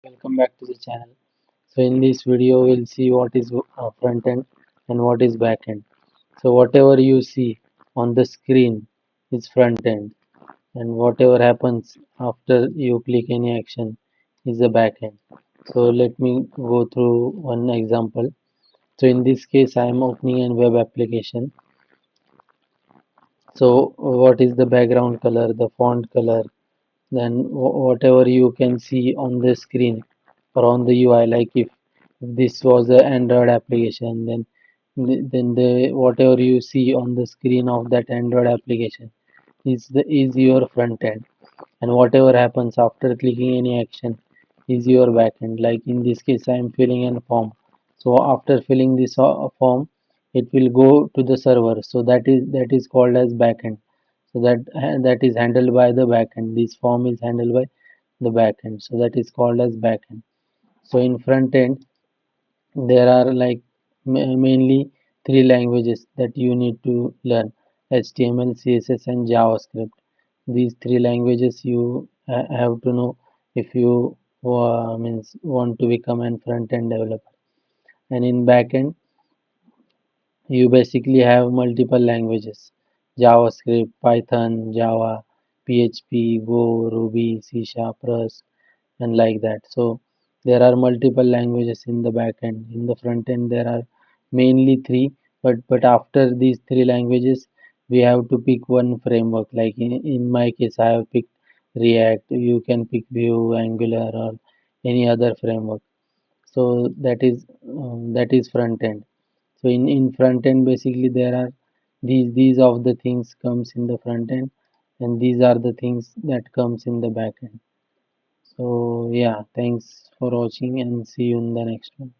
welcome back to the channel. So in this video we'll see what is front end and what is back end. So whatever you see on the screen is front end, and whatever happens after you click any action is the back end. So let me go through one example. So in this case I am opening a web application. So what is the background color, the font color, then whatever you can see on the screen or on the UI, like if this was an Android application, then the whatever you see on the screen of that Android application is your front end, and whatever happens after clicking any action is your back end. Like in this case, I am filling in a form. So after filling this form, it will go to the server. So that is called as backend. So that is handled by the backend. This form is handled by the backend. So that is called as backend. So in front end, there are like mainly three languages that you need to learn: HTML, CSS, and JavaScript. These three languages you have to know if you means want to become a front end developer. And in backend, you basically have multiple languages: JavaScript, Python, Java, PHP, Go, Ruby, C Sharp, Rust, and like that. So there are multiple languages in the back end. In the front end, there are mainly three, but after these three languages, we have to pick one framework. Like in my case, I have picked React. You can pick Vue, Angular, or any other framework. So that is front end. So in front end, basically there are these of the things comes in the front end, and these are the things that comes in the back end. So yeah, thanks for watching and see you in the next one.